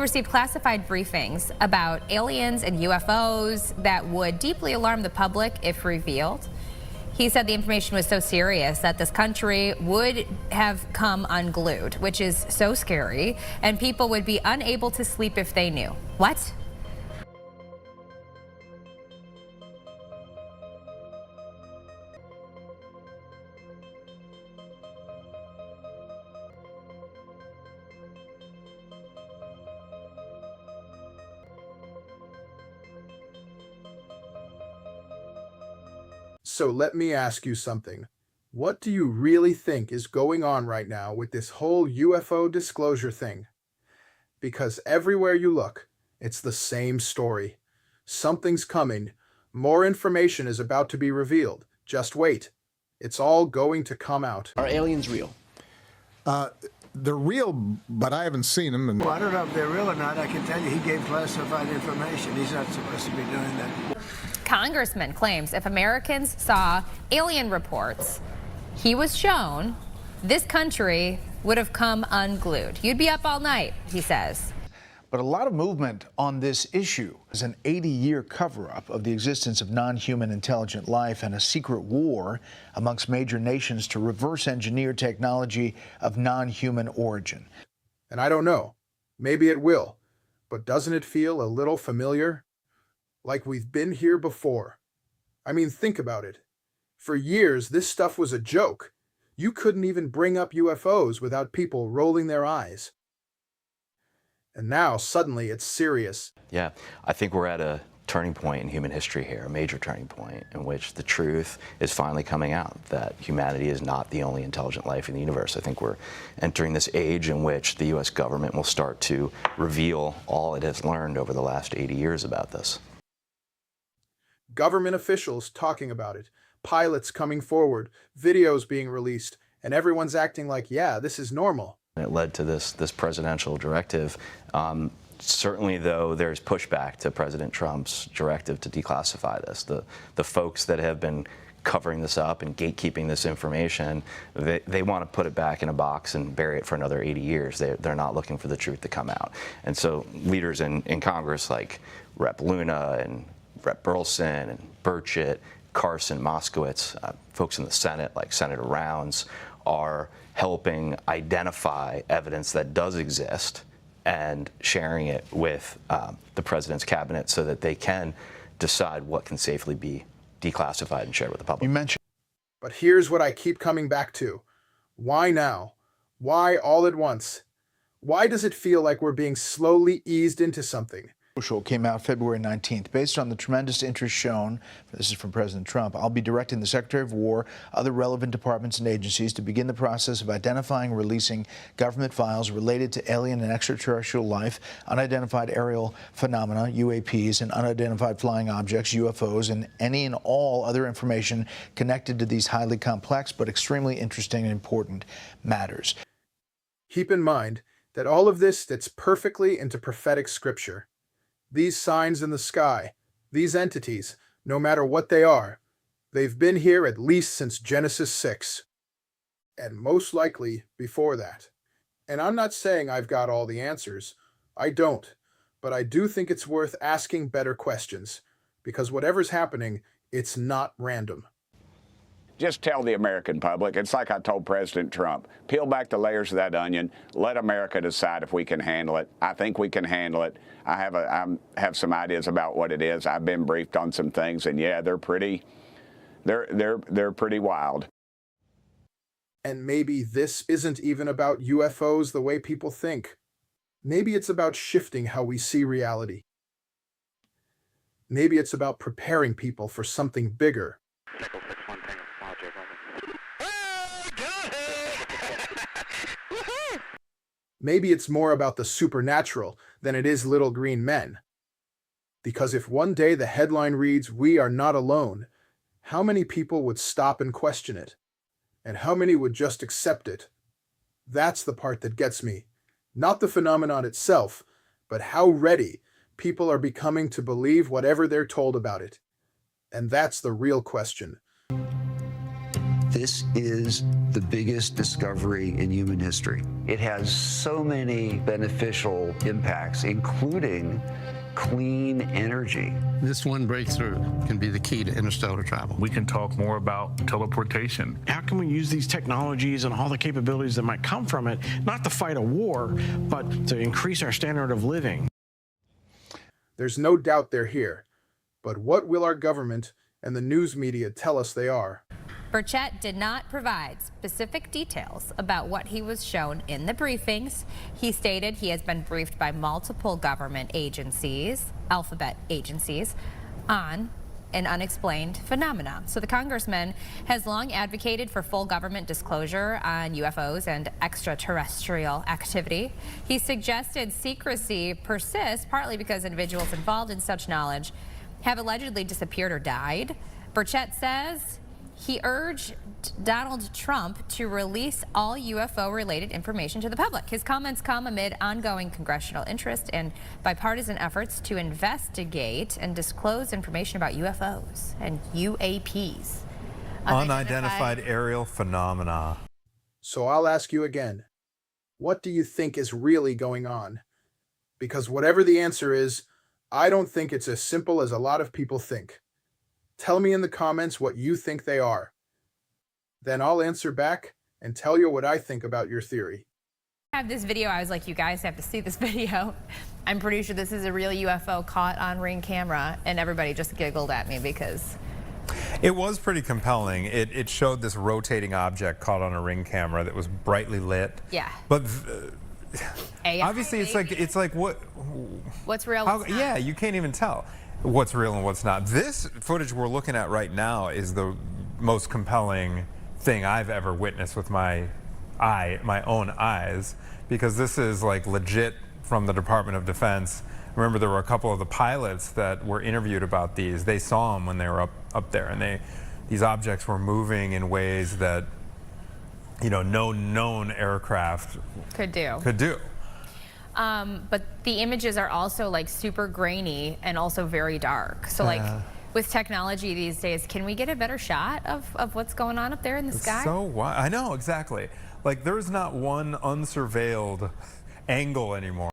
received classified briefings about aliens and UFOs that would deeply alarm the public if revealed. He said the information was so serious that this country would have come unglued, which is so scary, and people would be unable to sleep if they knew. What? So let me ask you something. What do you really think is going on right now with this whole UFO disclosure thing? Because everywhere you look, it's the same story. Something's coming. More information is about to be revealed. Just wait. It's all going to come out. Are aliens real? They're real, but I haven't seen them. Well, I don't know if they're real or not. I can tell you he gave classified information. He's not supposed to be doing that. Congressman claims if Americans saw alien reports he was shown, this country would have come unglued. You'd be up all night, he says. But a lot of movement on this issue is an 80-year cover-up of the existence of non-human intelligent life and a secret war amongst major nations to reverse engineer technology of non-human origin. And I don't know. Maybe it will. But doesn't it feel a little familiar? Like we've been here before. I mean, think about it. For years, this stuff was a joke. You couldn't even bring up UFOs without people rolling their eyes. And now, suddenly, it's serious. Yeah, I think we're at a turning point in human history here, a major turning point in which the truth is finally coming out, that humanity is not the only intelligent life in the universe. I think we're entering this age in which the U.S. government will start to reveal all it has learned over the last 80 years about this. Government officials talking about it, pilots coming forward, videos being released, and everyone's acting like, yeah, this is normal. It led to this presidential directive. Certainly, though, there's pushback to President Trump's directive to declassify this. The folks that have been covering this up and gatekeeping this information, they want to put it back in a box and bury it for another 80 years. They're not looking for the truth to come out. And so leaders in Congress like Rep. Luna and Rep. Burleson and Burchett, Carson, Moskowitz, folks in the Senate like Senator Rounds are helping identify evidence that does exist and sharing it with the president's cabinet so that they can decide what can safely be declassified and shared with the public. You mentioned. But here's what I keep coming back to. Why now? Why all at once? Why does it feel like we're being slowly eased into something? Came out February 19th. Based on the tremendous interest shown, this is from President Trump, I'll be directing the Secretary of War, other relevant departments and agencies to begin the process of identifying and releasing government files related to alien and extraterrestrial life, unidentified aerial phenomena, UAPs, and unidentified flying objects, UFOs, and any and all other information connected to these highly complex but extremely interesting and important matters. Keep in mind that all of this fits perfectly into prophetic scripture. These signs in the sky, these entities, no matter what they are, they've been here at least since Genesis 6. And most likely before that. And I'm not saying I've got all the answers. I don't. But I do think it's worth asking better questions. Because whatever's happening, it's not random. Just tell the American public, it's like I told President Trump, peel back the layers of that onion, let America decide if we can handle it. I think we can handle it. I have some ideas about what it is. I've been briefed on some things, and yeah, they're pretty wild. And maybe this isn't even about UFOs the way people think. Maybe it's about shifting how we see reality. Maybe it's about preparing people for something bigger. Maybe it's more about the supernatural than it is little green men. Because if one day the headline reads, "We are not alone," how many people would stop and question it? And how many would just accept it? That's the part that gets me. Not the phenomenon itself, but how ready people are becoming to believe whatever they're told about it. And that's the real question. This is the biggest discovery in human history. It has so many beneficial impacts, including clean energy. This one breakthrough can be the key to interstellar travel. We can talk more about teleportation. How can we use these technologies and all the capabilities that might come from it, not to fight a war, but to increase our standard of living? There's no doubt they're here. But what will our government and the news media tell us they are? Burchett did not provide specific details about what he was shown in the briefings. He stated he has been briefed by multiple government agencies, alphabet agencies, on an unexplained phenomenon. So the congressman has long advocated for full government disclosure on UFOs and extraterrestrial activity. He suggested secrecy persists partly because individuals involved in such knowledge have allegedly disappeared or died. Burchett says he urged Donald Trump to release all UFO-related information to the public. His comments come amid ongoing congressional interest and bipartisan efforts to investigate and disclose information about UFOs and UAPs. Unidentified aerial phenomena. So I'll ask you again, what do you think is really going on? Because whatever the answer is, I don't think it's as simple as a lot of people think. Tell me in the comments what you think they are. Then I'll answer back and tell you what I think about your theory. I have this video. I was like, you guys have to see this video. I'm pretty sure this is a real UFO caught on Ring camera, and everybody just giggled at me because it was pretty compelling. It showed this rotating object caught on a Ring camera that was brightly lit. Yeah. But AI, obviously it's like what's real? What's not? Yeah, you can't even tell what's real and what's not. This footage we're looking at right now is the most compelling thing I've ever witnessed with my own eyes, because this is like legit from the Department of Defense. Remember, there were a couple of the pilots that were interviewed about these. They saw them when they were up there, and these objects were moving in ways that, you know, no known aircraft could do. But the images are also like super grainy and also very dark. So like with technology these days, can we get a better shot of what's going on up there in the sky? So I know, exactly. Like there's not one unsurveilled angle anymore.